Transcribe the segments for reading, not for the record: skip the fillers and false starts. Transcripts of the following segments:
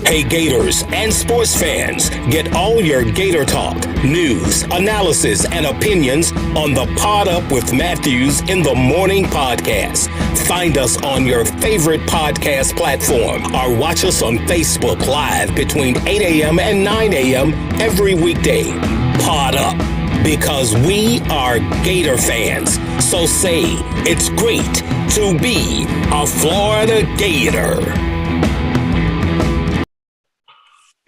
Hey Gators and sports fans, get all your Gator talk, news, analysis, and opinions on the Pod Up with Matthews in the Morning podcast. Find us on your favorite podcast platform or watch us on Facebook Live between 8 a.m. and 9 a.m. every weekday. Pod Up, because we are Gator fans. So say it's great to be a Florida Gator.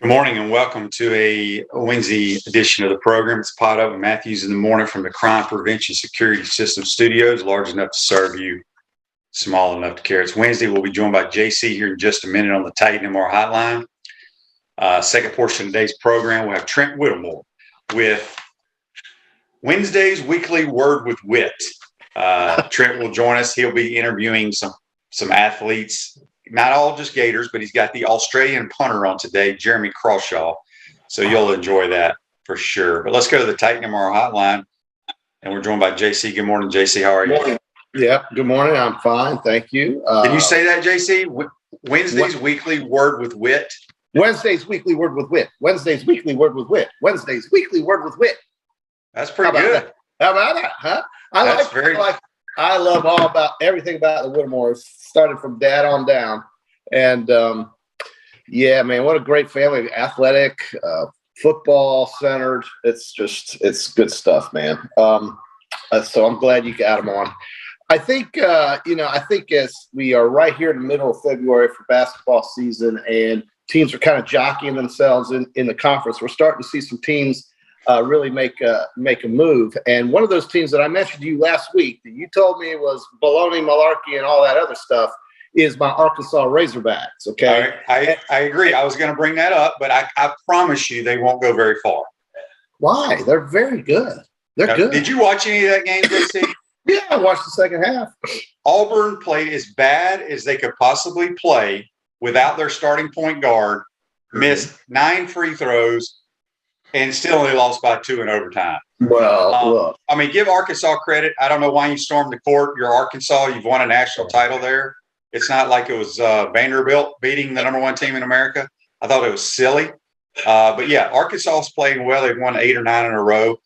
Good morning and welcome to a Wednesday edition of the program. It's Pod Up with Matthews in the morning from the Crime Prevention Security System Studios, large enough to serve you, small enough to care. It's Wednesday. We'll be joined by JC here in just a minute on the Titan MR hotline. Second portion of today's program, we'll have Trent Whittemore with Wednesday's weekly Word with Whit. Trent will join us. He'll be interviewing some athletes. Not all just Gators, but he's got the Australian punter on today, Jeremy Crawshaw. So you'll enjoy that for sure. But let's go to the Titan MR hotline, and we're joined by JC. Good morning, JC. How are you? Morning. Yeah, good morning. I'm fine. Thank you. Can you say that, JC? Wednesday's weekly Word with Whit. Wednesday's weekly Word with Whit. Wednesday's weekly Word with Whit. Wednesday's weekly Word with Whit. That's pretty good. How about that, huh? I love everything about the Whittemores, started from dad on down. And, yeah, man, what a great family. Athletic, football-centered. It's good stuff, man. So I'm glad you got them on. I think as we are right here in the middle of February for basketball season and teams are kind of jockeying themselves in the conference, we're starting to see some teams really make a move. And one of those teams that I mentioned to you last week that you told me was baloney, malarkey, and all that other stuff is my Arkansas Razorbacks. Okay, I agree. I was going to bring that up, but I promise you they won't go very far. Why? They're very good. They're good. Did you watch any of that game, JC? Yeah, I watched the second half. Auburn played as bad as they could possibly play without their starting point guard, missed 9 free throws, and still only lost by 2 in overtime. Well, look. I mean, give Arkansas credit. I don't know why you stormed the court. You're Arkansas. You've won a national title there. It's not like it was Vanderbilt beating the number 1 team in America. I thought it was silly. But, yeah, Arkansas is playing well. They've won 8 or 9 in a row.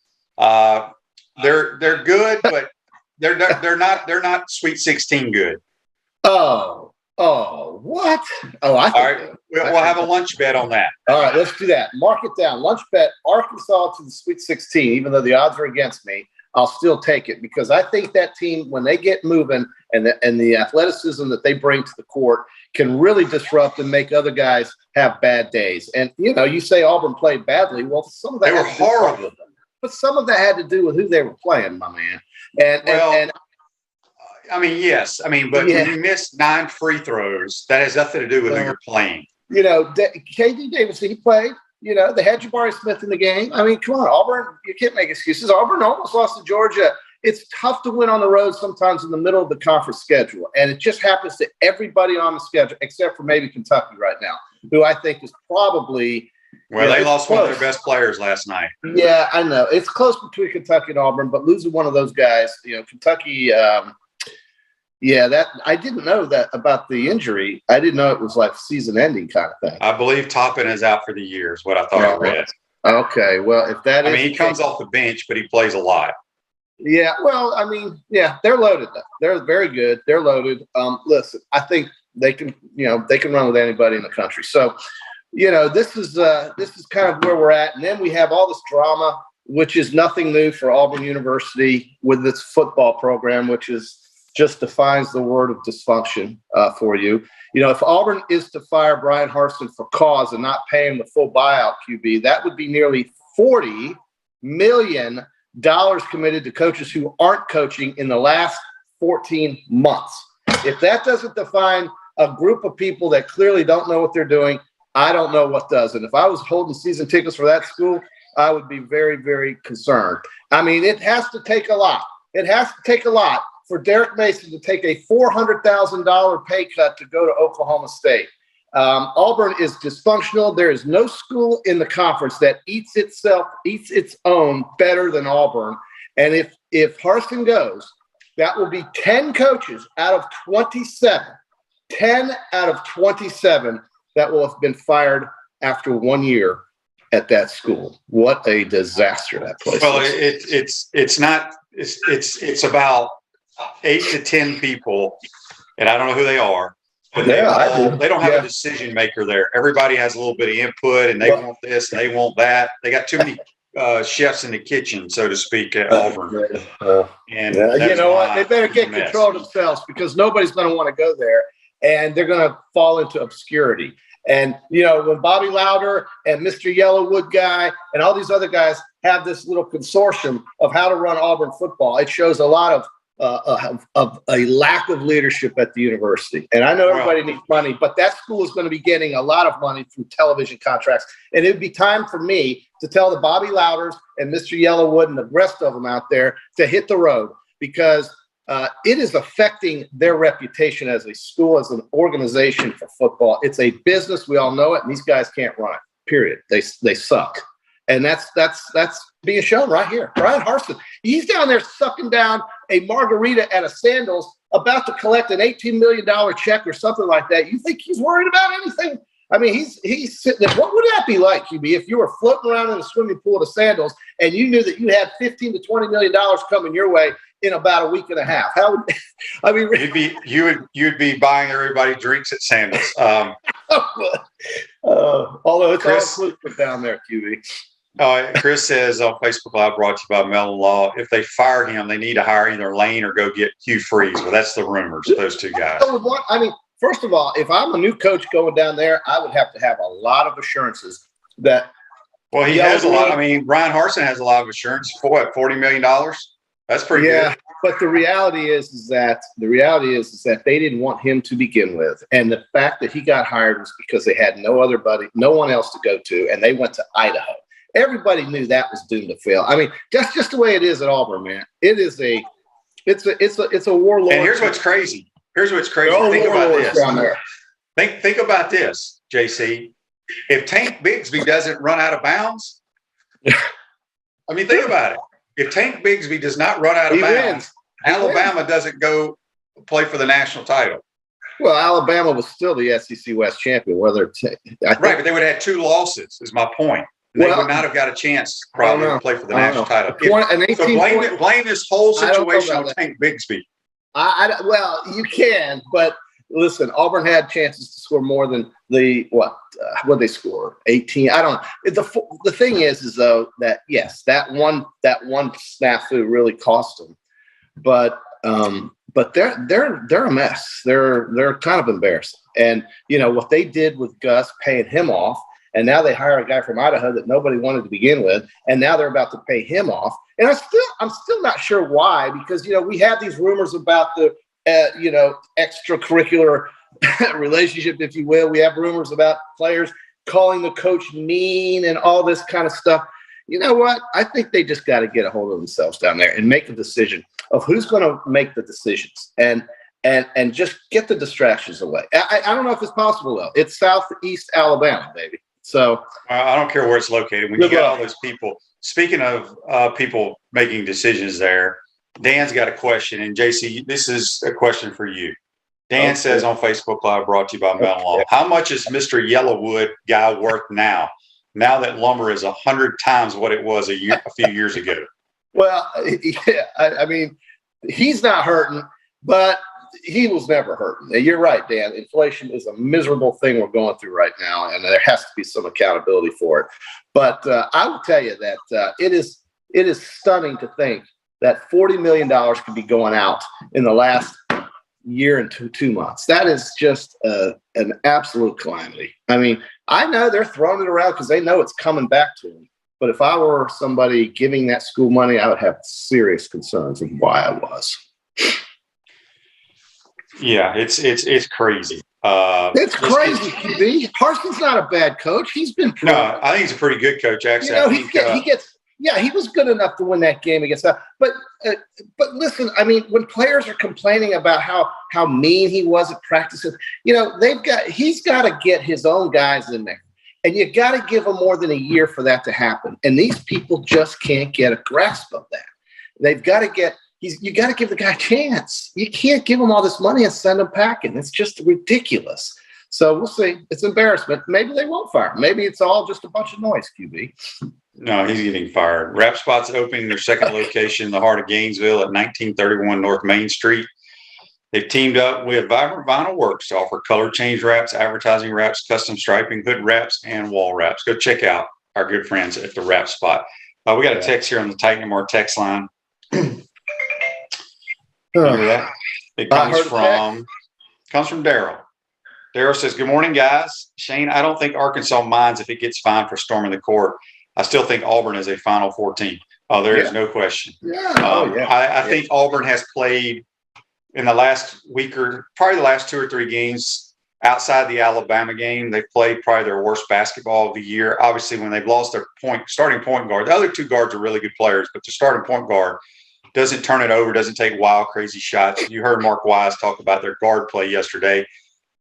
They're good, but they're not Sweet 16 good. Oh, what? Oh, I think. All right, we'll have a lunch bet on that. All right, let's do that. Mark it down. Lunch bet, Arkansas to the Sweet 16, even though the odds are against me. I'll still take it because I think that team, when they get moving and the athleticism that they bring to the court can really disrupt and make other guys have bad days. And, you say Auburn played badly. Well, some of that they were horrible. But some of that had to do with who they were playing, my man. I mean, yes. I mean, but when you miss 9 free throws, that has nothing to do with who you're playing. KD Davidson, he played. They had Jabari Smith in the game. I mean, come on, Auburn, you can't make excuses. Auburn almost lost to Georgia. It's tough to win on the road sometimes in the middle of the conference schedule. And it just happens to everybody on the schedule, except for maybe Kentucky right now, who I think is probably – Well, they lost one of their best players last night. Yeah, I know. It's close between Kentucky and Auburn, but losing one of those guys, Kentucky that I didn't know that about the injury. I didn't know it was like season-ending kind of thing. I believe Toppin is out for the year is what I thought I read. Okay, well, if that is – I mean, he comes off the bench, but he plays a lot. Yeah, well, I mean, yeah, they're loaded though. They're very good. They're loaded. Listen, I think they can run with anybody in the country. So, this is kind of where we're at. And then we have all this drama, which is nothing new for Auburn University with its football program, which is just defines the word of dysfunction for you. If Auburn is to fire Brian Harsin for cause and not pay him the full buyout QB, that would be nearly $40 million committed to coaches who aren't coaching in the last 14 months. If that doesn't define a group of people that clearly don't know what they're doing, I don't know what does. And if I was holding season tickets for that school, I would be very, very concerned. I mean, it has to take a lot. It has to take a lot for Derek Mason to take a $400,000 pay cut to go to Oklahoma State. Auburn is dysfunctional. There is no school in the conference that eats its own better than Auburn. And if Harsin goes, that will be 10 coaches out of 27. 10 out of 27 that will have been fired after 1 year at that school. What a disaster that place Well, is. it's about 8 to 10 people, and I don't know who they are, but they don't have a decision maker there. Everybody has a little bit of input, and they want this and they want that. They got too many chefs in the kitchen, so to speak, at Auburn. And you know what? They better get control of themselves, because nobody's going to want to go there, and they're going to fall into obscurity. And, you know, when Bobby Louder and Mr. Yellowwood guy and all these other guys have this little consortium of how to run Auburn football, it shows a lot of a lack of leadership at the university. And I know everybody needs money, but that school is going to be getting a lot of money through television contracts. And it would be time for me to tell the Bobby Louders and Mr. Yellowwood and the rest of them out there to hit the road, because it is affecting their reputation as a school, as an organization for football. It's a business. We all know it. And these guys can't run it, period. They suck. And that's being shown right here. Brian Harsin, he's down there sucking down a margarita at a Sandals, about to collect an $18 million check or something like that. You think he's worried about anything? I mean, he's sitting there. What would that be like, QB, if you were floating around in a swimming pool at a Sandals and you knew that you had $15 to $20 million coming your way in about a week and a half? How would I mean? You'd be buying everybody drinks at Sandals. Although it's Chris, all exclusive down there, QB. Chris says on Facebook Live, brought to you by Mellon Law, if they fire him, they need to hire either Lane or go get Hugh Freeze. Well, that's the rumors, those two guys. I mean, first of all, if I'm a new coach going down there, I would have to have a lot of assurances that. Well, he has a lot. I mean, Brian Harsin has a lot of assurance for what, $40 million? That's pretty good. But the reality is that they didn't want him to begin with, and the fact that he got hired was because they had no one else to go to, and they went to Idaho. Everybody knew that was doomed to fail. I mean, that's just the way it is at Auburn, man. It's a warlord. And here's what's crazy. Think about this. Think about this, JC. If Tank Bigsby doesn't run out of bounds, I mean, think about it. If Tank Bigsby does not run out of bounds, Alabama doesn't go play for the national title. Well, Alabama was still the SEC West champion. But they would have had 2 losses, is my point. They would not have got a chance probably to play for the national title. So blame this whole situation on Tank Bigsby. Well, you can, but listen, Auburn had chances to score more than what they score? 18. I don't know. The thing is though that yes, that one snafu really cost them, but they're a mess. They're kind of embarrassing. And you know what they did with Gus, paying him off. And now they hire a guy from Idaho that nobody wanted to begin with, and now they're about to pay him off. And I'm still not sure why, because you know we have these rumors about the extracurricular relationship, if you will. We have rumors about players calling the coach mean and all this kind of stuff. You know what? I think they just got to get a hold of themselves down there and make a decision of who's going to make the decisions and just get the distractions away. I don't know if it's possible though. It's Southeast Alabama, baby. So I don't care where it's located. When you got all those people, speaking of people making decisions there, Dan's got a question. And JC, this is a question for you. Dan says on Facebook Live, brought to you by Mellon Law, how much is Mr. Yellowwood guy worth now that lumber is 100 times what it was a few years ago? Well, I mean, he's not hurting, but he was never hurting. You're right, Dan. Inflation is a miserable thing we're going through right now, and there has to be some accountability for it. But I will tell you that it is stunning to think that $40 million could be going out in the last year and two months. That is just an absolute calamity. I mean, I know they're throwing it around because they know it's coming back to them. But if I were somebody giving that school money, I would have serious concerns of why I was. Yeah, it's crazy. It's crazy, QB. Harsin's not a bad coach. He's been proven. No, I think he's a pretty good coach, actually. You know, he was good enough to win that game against that. But listen, I mean, when players are complaining about how mean he was at practices, you know, he's got to get his own guys in there. And you got to give them more than a year for that to happen. And these people just can't get a grasp of that. They've got to you got to give the guy a chance. You can't give him all this money and send him packing. It's just ridiculous. So we'll see. It's embarrassment. Maybe they won't fire him. Maybe it's all just a bunch of noise, QB. No, he's getting fired. Wrap Spot's opening their second location in the heart of Gainesville at 1931 North Main Street. They've teamed up with Vibrant Vinyl Works to offer color change wraps, advertising wraps, custom striping, hood wraps, and wall wraps. Go check out our good friends at the Wrap Spot. We got a text here on the Titan More text line. You hear that? It comes from Daryl. Daryl says, "Good morning, guys. Shane, I don't think Arkansas minds if it gets fined for storming the court. I still think Auburn is a Final Four team." Oh, there is no question. Yeah. I think Auburn has played in the last week or probably the last 2 or 3 games outside the Alabama game. They've played probably their worst basketball of the year. Obviously, when they've lost their starting point guard, the other 2 guards are really good players, but the starting point guard doesn't turn it over, doesn't take wild, crazy shots. You heard Mark Wise talk about their guard play yesterday,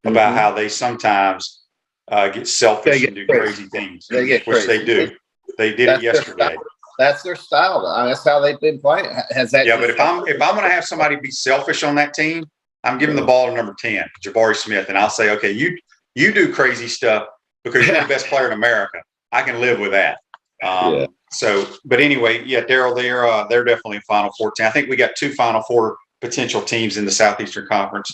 about how they sometimes get selfish and do crazy things, which they do. They did it yesterday. That's their style. That's how they've been playing. But if I'm going to have somebody be selfish on that team, I'm giving the ball to number 10, Jabari Smith, and I'll say, okay, you do crazy stuff because you're the best player in America. I can live with that. So, but anyway, Daryl, they're definitely a Final Four team. I think we got 2 Final Four potential teams in the Southeastern Conference,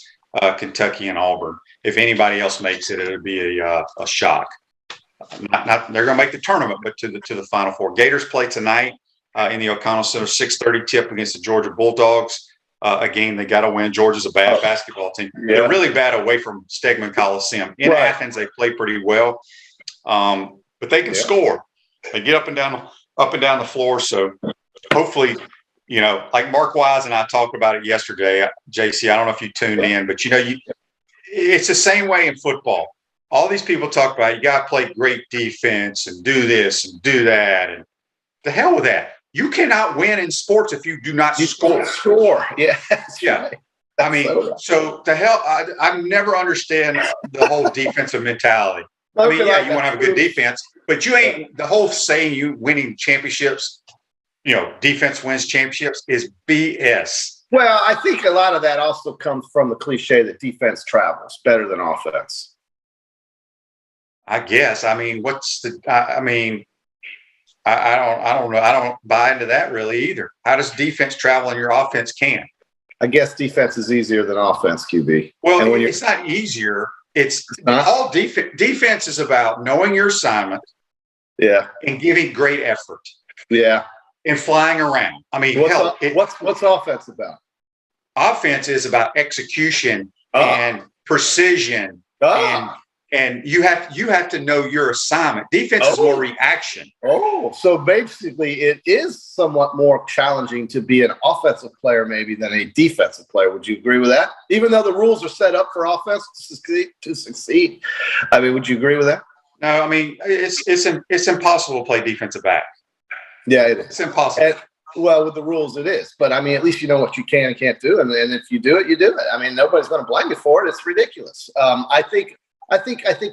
Kentucky and Auburn. If anybody else makes it, it'll be a shock. Not they're going to make the tournament, but to the Final Four. Gators play tonight in the O'Connell Center, 6:30 tip against the Georgia Bulldogs. A game they got to win. Georgia's a bad basketball team. They're really bad away from Stegman Coliseum. In Athens, they play pretty well, but they can score. They get up and down the floor. So hopefully, like Mark Wise and I talked about it yesterday. JC, I don't know if you tuned in, but it's the same way in football. All these people talk about you got to play great defense and do this and do that, and the hell with that. You cannot win in sports if you do not score. Yeah. Right. I mean, so the hell, I never understand the whole defensive mentality. I mean, you want to have a good defense, but you ain't the whole saying you winning championships, defense wins championships is BS. Well, I think a lot of that also comes from the cliche that defense travels better than offense. I guess. I mean, I don't know. I don't buy into that really either. How does defense travel and your offense can't? I guess defense is easier than offense, QB. Well, it's not easier. It's all defense. Defense is about knowing your assignment. Yeah. And giving great effort. Yeah. And flying around. I mean, what's offense about? Offense is about execution and precision and you have to know your assignment. Defense is more reaction. So basically it is somewhat more challenging to be an offensive player maybe than a defensive player. Would you agree with that? Even though the rules are set up for offense to succeed. I mean, would you agree with that? No, I mean, it's impossible to play defensive back. Yeah, it is. It's impossible. Well, with the rules, it is. But, I mean, at least you know what you can and can't do. And if you do it, you do it. I mean, nobody's going to blame you for it. It's ridiculous. I think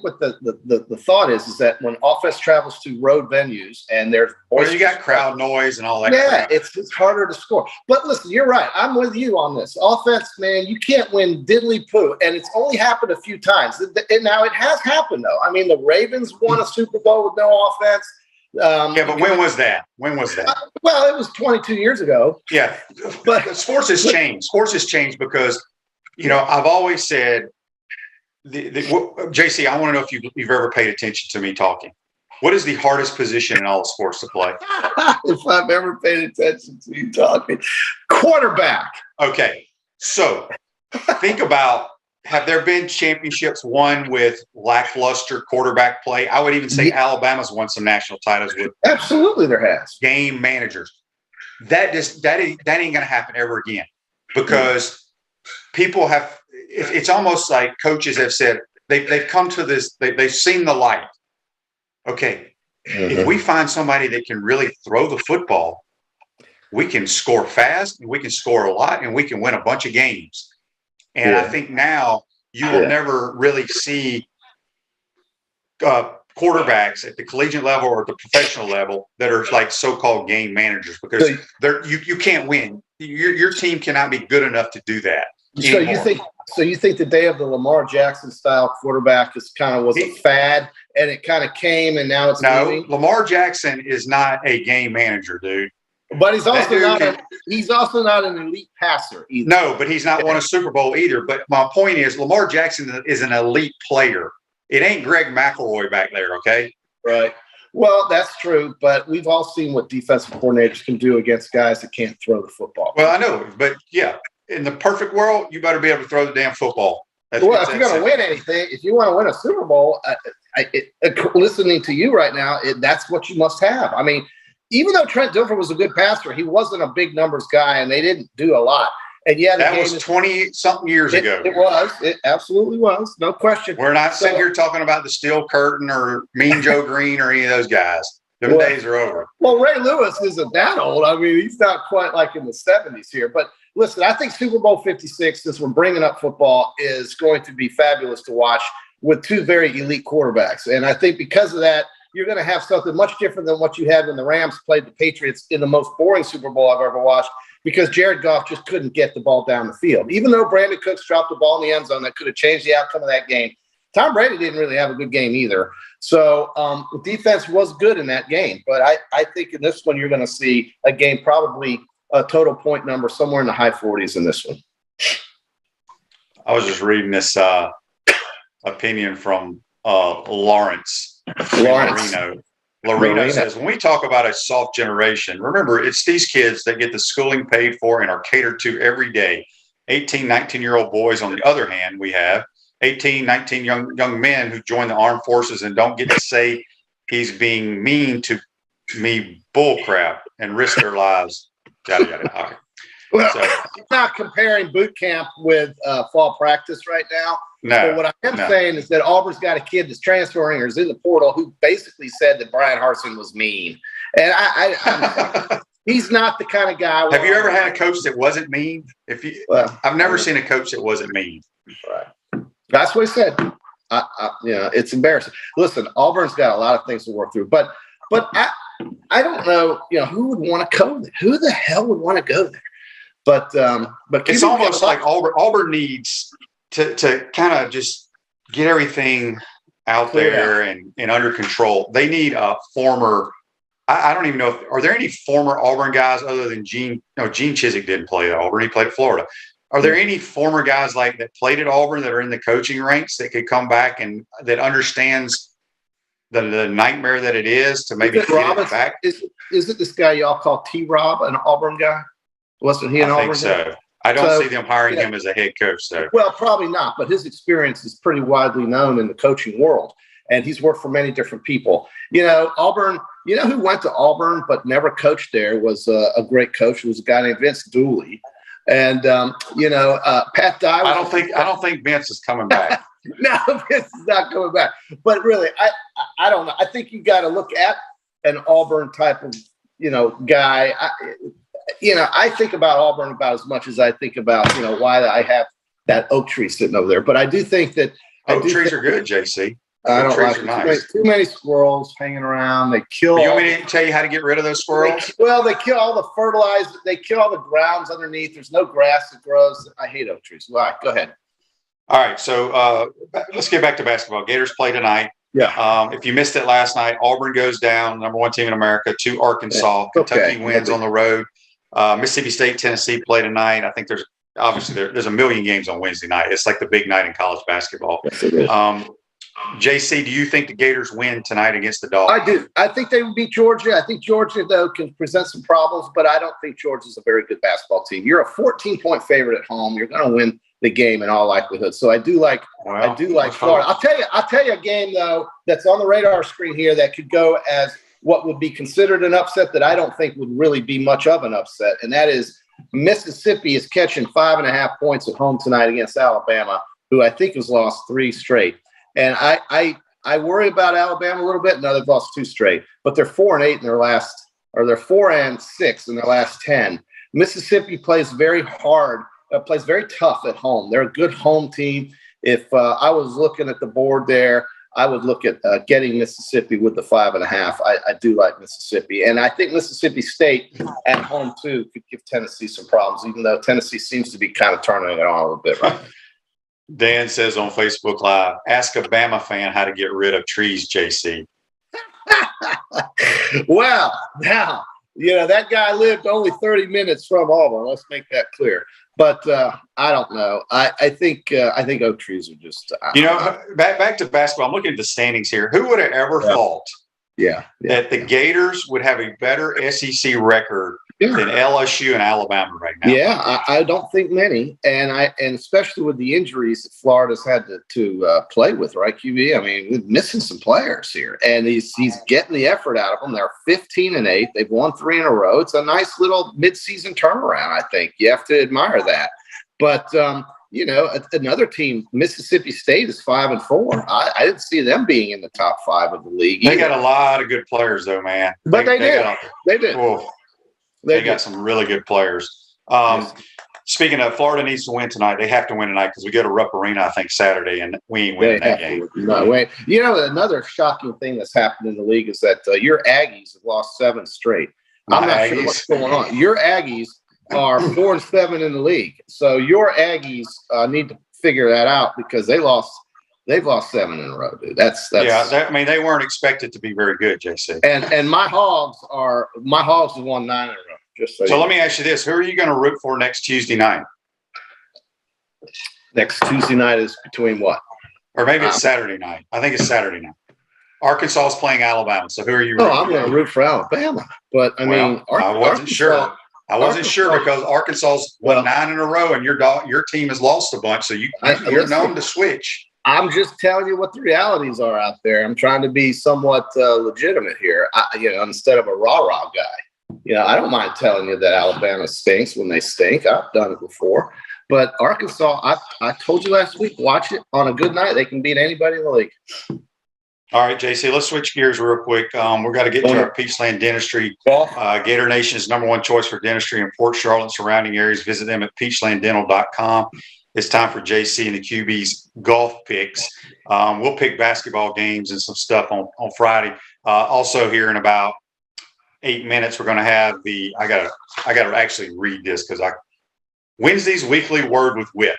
what the thought is that when offense travels to road venues and there's you got crowd noise and all that. Yeah, it's harder to score. But listen, you're right. I'm with you on this. Offense, man, you can't win diddly poo, and it's only happened a few times. Now it has happened though. I mean, the Ravens won a Super Bowl with no offense. But when was that? Well, it was 22 years ago. Yeah, but sports has changed. Sports has changed because I've always said. JC, I want to know if you've ever paid attention to me talking. What is the hardest position in all of sports to play? If I've ever paid attention to you talking. Quarterback. Okay. So think about, have there been championships won with lackluster quarterback play? I would even say Alabama's won some national titles with. Absolutely there has. Game managers. That ain't going to happen ever again because people have. It's almost like coaches have said they've come to this. They've seen the light. Okay, if we find somebody that can really throw the football, we can score fast, and we can score a lot, and we can win a bunch of games. And I think now you will never really see quarterbacks at the collegiate level or the professional level that are like so-called game managers because you can't win. Your team cannot be good enough to do that. So you think the day of the Lamar Jackson style quarterback was a fad, and it kind of came, and now it's moving? Lamar Jackson is not a game manager, dude. But he's also not an elite passer either. No, but he's not won a Super Bowl either. But my point is, Lamar Jackson is an elite player. It ain't Greg McElroy back there, okay? Right. Well, that's true, but we've all seen what defensive coordinators can do against guys that can't throw the football. Well, I know, but yeah, in the perfect world, you better be able to throw the damn football. If you're going to win anything, if you want to win a Super Bowl, listening to you right now, that's what you must have. I mean, even though Trent Dilfer was a good passer, he wasn't a big numbers guy, and they didn't do a lot. And yeah, that was 20-something years ago. It was. It absolutely was. No question. We're not sitting here talking about the Steel Curtain or Mean Joe Green or any of those guys. Them days are over. Well, Ray Lewis isn't that old. I mean, he's not quite like in the 70s here. But listen, I think Super Bowl 56, since we're bringing up football, is going to be fabulous to watch with two very elite quarterbacks. And I think because of that, you're going to have something much different than what you had when the Rams played the Patriots in the most boring Super Bowl I've ever watched, because Jared Goff just couldn't get the ball down the field. Even though Brandon Cooks dropped the ball in the end zone that could have changed the outcome of that game, Tom Brady didn't really have a good game either. So the defense was good in that game. But I think in this one you're going to see a game, probably a total point number somewhere in the high 40s in this one. I was just reading this opinion from Lawrence. Loreno says, when we talk about a soft generation, remember, it's these kids that get the schooling paid for and are catered to every day. 18, 19-year-old boys, on the other hand, we have 18, 19 young men who join the armed forces and don't get to say he's being mean to me bull crap and risk their lives. Yada, yada. All right. Well, I'm not comparing boot camp with fall practice right now. No. But what I am saying is that Auburn's got a kid that's transferring or is in the portal who basically said that Brian Harsin was mean. And he's not the kind of guy. Have you ever had a coach that wasn't mean? I've never seen a coach that wasn't mean. Right. That's what he said. It's embarrassing. Listen, Auburn's got a lot of things to work through, but I don't know, who would want to go there? Who the hell would want to go there? But it's almost like Auburn needs to kind of just get everything out there and under control. They need a former. I don't even know are there any former Auburn guys other than Gene? No, Gene Chizik didn't play at Auburn. He played at Florida. Are there any former guys like that played at Auburn that are in the coaching ranks that could come back and that understands the nightmare that it is to maybe get it back? Is it this guy y'all call T-Rob, an Auburn guy? Wasn't he an Auburn? I think so. I don't see them hiring him as a head coach, though. Well, probably not, but his experience is pretty widely known in the coaching world, and he's worked for many different people. Auburn, who went to Auburn but never coached there was a great coach. It was a guy named Vince Dooley. And, Pat Dye. I don't think Vince is coming back. No, Vince is not coming back. But really, I don't know. I think you got to look at an Auburn type of, guy. I think about Auburn about as much as I think about, why I have that oak tree sitting over there. But I do think that oak trees are good, JC. I don't like nice. Too many squirrels hanging around. They kill. You want me to tell you how to get rid of those squirrels? They kill all the fertilizer. They kill all the grounds underneath. There's no grass that grows. I hate oak trees. Why? Go ahead. All right. So let's get back to basketball. Gators play tonight. Yeah. If you missed it last night, Auburn goes down, number 1 team in America, to Arkansas. Yeah. Kentucky wins on the road. Mississippi State, Tennessee play tonight. I think there's a million games on Wednesday night. It's like the big night in college basketball. Yes, it is. JC, do you think the Gators win tonight against the Dogs? I do. I think they would beat Georgia. I think Georgia, though, can present some problems, but I don't think Georgia's a very good basketball team. You're a 14-point favorite at home. You're going to win the game in all likelihood. So I do like Florida. I'll tell you a game, though, that's on the radar screen here that could go as what would be considered an upset that I don't think would really be much of an upset, and that is Mississippi is catching 5.5 points at home tonight against Alabama, who I think has lost 3 straight. And I worry about Alabama a little bit. No, they've lost 2 straight, but they're 4-8 in their last, or they're 4-6 in their last 10. Mississippi plays very hard, plays very tough at home. They're a good home team. If I was looking at the board there, I would look at getting Mississippi with the 5.5. I do like Mississippi, and I think Mississippi State at home too could give Tennessee some problems, even though Tennessee seems to be kind of turning it on a little bit right now. Dan says on Facebook Live, ask a Bama fan how to get rid of trees, JC. Well, now, that guy lived only 30 minutes from Auburn. Let's make that clear. But I don't know. I think oak trees are just. Back to basketball. I'm looking at the standings here. Who would have ever thought that the Gators would have a better SEC record than LSU and Alabama right now? Yeah, I don't think many, and especially with the injuries that Florida's had to play with, right? QB. I mean, we're missing some players here, and he's getting the effort out of them. They're 15-8. They've won 3 in a row. It's a nice little midseason turnaround. I think you have to admire that. But another team, Mississippi State, is 5-4. I didn't see them being in the top 5 of the league. They got a lot of good players, though, man. But they did. They got some really good players. Speaking of, Florida needs to win tonight. They have to win tonight because we go to Rupp Arena, I think, Saturday, and we ain't winning that game. No way. Another shocking thing that's happened in the league is that your Aggies have lost 7 straight. I'm not sure what's going on. Your Aggies are 4-7 in the league, so your Aggies need to figure that out because they've lost 7 in a row, dude. That's they weren't expected to be very good, JC. And my Hogs have won 9 in a row. So let me ask you this: who are you going to root for next Tuesday night? Next Tuesday night is between what? Or maybe it's Saturday night. I think it's Saturday night. Arkansas is playing Alabama. So who are you rooting for? I'm going to root for Alabama. But I wasn't sure. I wasn't sure because Arkansas's won 9 in a row, and your team has lost a bunch. So you're known to switch. I'm just telling you what the realities are out there. I'm trying to be somewhat legitimate here. Instead of a rah-rah guy. I don't mind telling you that Alabama stinks when they stink. I've done it before. But Arkansas, I told you last week, watch it. On a good night, they can beat anybody in the league. All right, JC, let's switch gears real quick. We've got to get to our Peachland Dentistry. Gator Nation's #1 choice for dentistry in Port Charlotte and surrounding areas. Visit them at peachlanddental.com. It's time for JC and the QB's golf picks. We'll pick basketball games and some stuff on Friday. Also here in about 8 minutes, we're going to have I got to actually read this because Wednesday's weekly word with Whit.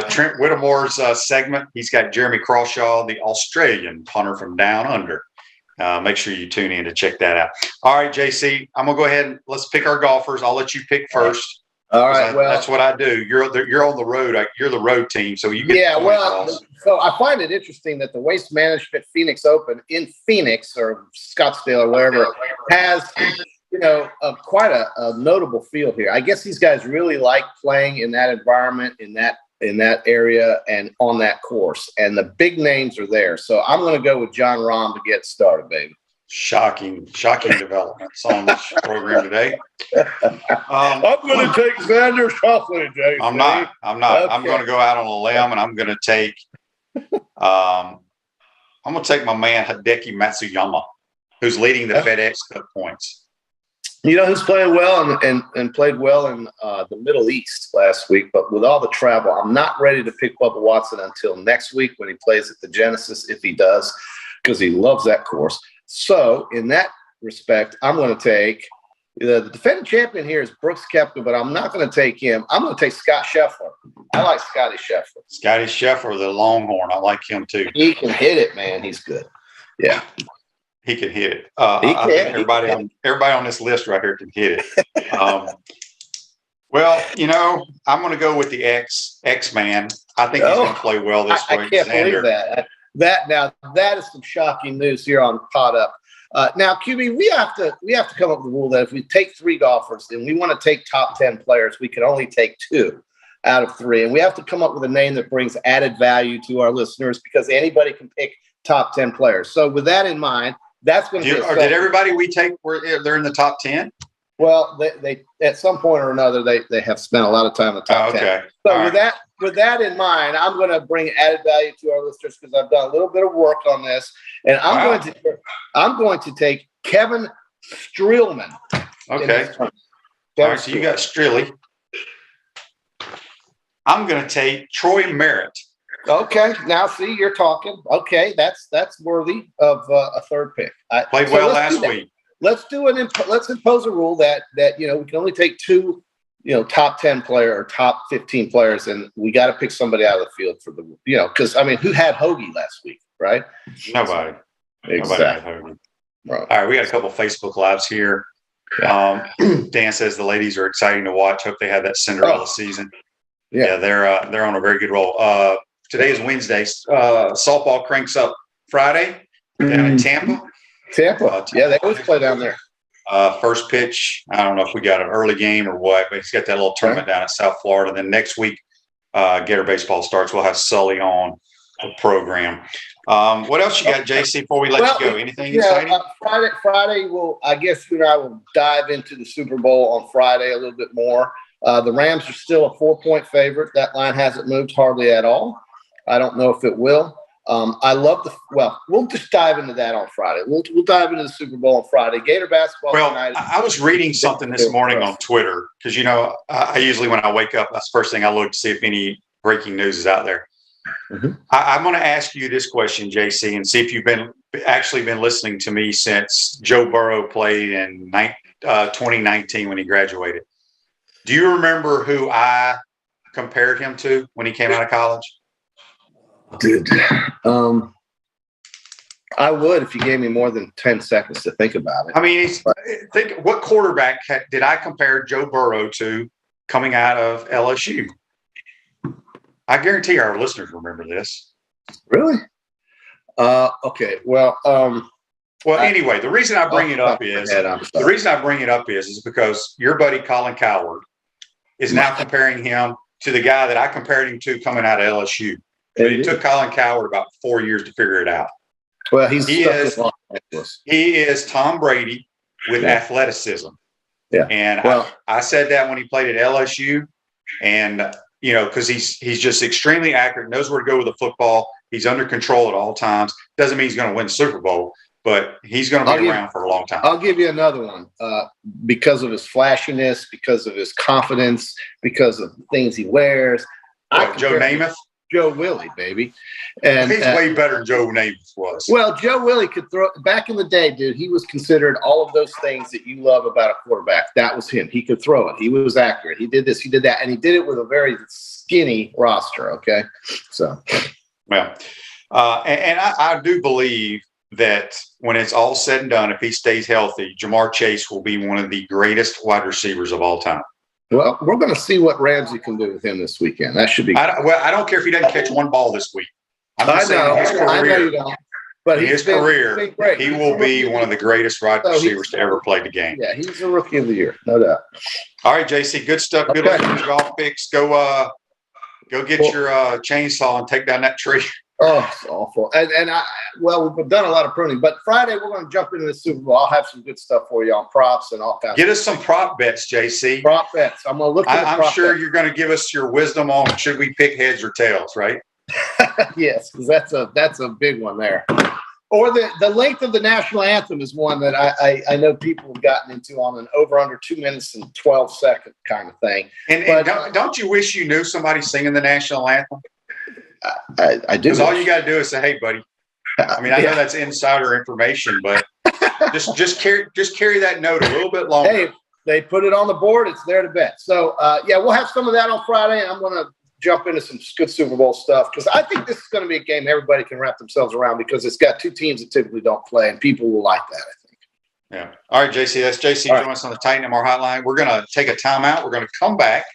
Trent Whittemore's segment. He's got Jeremy Crawshaw, the Australian punter from down under. Make sure you tune in to check that out. All right, JC, I'm gonna go ahead and let's pick our golfers. I'll let you pick first. All right. That's what I do. You're on the road. You're the road team, so you get So I find it interesting that the Waste Management Phoenix Open in Phoenix or Scottsdale or wherever has quite a notable field here. I guess these guys really like playing in that environment, in that area, and on that course. And the big names are there. So I'm going to go with John Rahm to get started, baby. Shocking developments on this program today. I'm going to take Xander Schauffele, Jason. I'm not. Okay. I'm going to go out on a limb, and I'm going to take. I'm going to take my man Hideki Matsuyama, who's leading the FedEx Cup points. Who's playing well and played well in the Middle East last week, but with all the travel, I'm not ready to pick Bubba Watson until next week when he plays at the Genesis, if he does, because he loves that course. So in that respect, I'm going to take the defending champion here is Brooks Koepka, but I'm not going to take him. I'm going to take Scott Scheffler. I like Scotty Scheffler. Scotty Scheffler, the Longhorn. I like him too. He can hit it, man. He's good. Yeah. He can hit it. I think everybody on this list right here can hit it. Well, I'm going to go with the X-Man. I think he's going to play well this week. I can't believe that. That is some shocking news here on Pot Up. Now, QB, we have to come up with a rule that if we take 3 golfers and we want to take top 10 players, we can only take 2 out of 3, and we have to come up with a name that brings added value to our listeners because anybody can pick top 10 players. So, with that in mind, that's going to be. Did everybody we take they're in the top 10? Well, they at some point or another they have spent a lot of time in the top 10. So all with that in mind, I'm going to bring added value to our listeners because I've done a little bit of work on this, and I'm going to take Kevin Streelman. Okay. All right, so you got Streely. I'm going to take Troy Merritt. Okay, now see, you're talking. Okay, that's worthy of a third pick. Played well last week. Let's impose a rule that we can only take 2 top 10 player or top 15 players, and we got to pick somebody out of the field for the, because I mean, who had Hoagie last week, right? Nobody. Exactly. Nobody had Hoagie. Right. All right, we got a couple of Facebook Lives here. Dan says the ladies are exciting to watch. Hope they have that Cinderella season. Yeah, they're on a very good roll. Today is Wednesday. Softball cranks up Friday down in Tampa. Yeah, they always play down there. First pitch, I don't know if we got an early game or what, but he's got that little tournament down in South Florida. Then next week, Gator baseball starts. We'll have Sully on the program. What else you got, JC, before we let you go? Anything exciting? Friday, I guess you and I will dive into the Super Bowl on Friday a little bit more. The Rams are still a 4-point favorite. That line hasn't moved hardly at all. I don't know if it will. We'll just dive into that on Friday. We'll dive into the Super Bowl on Friday. Gator basketball tonight. I was reading something this morning on Twitter because, I usually when I wake up, that's the first thing I look to see if any breaking news is out there. Mm-hmm. I'm going to ask you this question, JC, and see if you've been listening to me since Joe Burrow played in 2019 when he graduated. Do you remember who I compared him to when he came out of college? Dude, I would if you gave me more than 10 seconds to think about it. I mean, think what quarterback did I compare Joe Burrow to coming out of LSU? I guarantee our listeners remember this. Really? Okay. Well, anyway, the reason I bring it up is because your buddy Colin Cowherd is now comparing him to the guy that I compared him to coming out of LSU. But it took Colin Cowherd about 4 years to figure it out. Well, he is Tom Brady with athleticism. Yeah. And I said that when he played at LSU, and because he's just extremely accurate, knows where to go with the football. He's under control at all times. Doesn't mean he's going to win the Super Bowl, but he's going to be around for a long time. I'll give you another one because of his flashiness, because of his confidence, because of the things he wears. Joe Namath? Joe Willie, baby. And he's way better than Joe Namath was. Well, Joe Willie could throw – back in the day, dude, he was considered all of those things that you love about a quarterback. That was him. He could throw it. He was accurate. He did this. He did that. And he did it with a very skinny roster, okay? So. Well, and I do believe that when it's all said and done, if he stays healthy, Jamar Chase will be one of the greatest wide receivers of all time. Well, we're going to see what Ramsey can do with him this weekend. That should be. I don't care if he doesn't catch one ball this week. I know you don't. But his career, he will be one of the greatest wide receivers to ever play the game. Yeah, he's the rookie of the year, no doubt. All right, JC, good stuff. Good luck with your golf picks. Go get your chainsaw and take down that tree. Oh, it's awful. We've done a lot of pruning, but Friday we're going to jump into the Super Bowl. I'll have some good stuff for you on props and all kinds. Get us some prop bets, JC. Prop bets. I'm going to look at the I'm sure you're going to give us your wisdom on should we pick heads or tails, right? Yes, because that's a big one there. Or the length of the national anthem is one that I know people have gotten into on an over under 2 minutes and 12 second kind of thing. And don't you wish you knew somebody singing the national anthem? I do. Because all you got to do is say, "Hey, buddy." I mean, I know that's insider information, but just carry that note a little bit longer. Hey, they put it on the board; it's there to bet. So, we'll have some of that on Friday, and I'm going to jump into some good Super Bowl stuff because I think this is going to be a game everybody can wrap themselves around because it's got two teams that typically don't play, and people will like that, I think. Yeah. All right, JC. That's JC joining us on the Titan MR hotline. We're going to take a timeout. We're going to come back.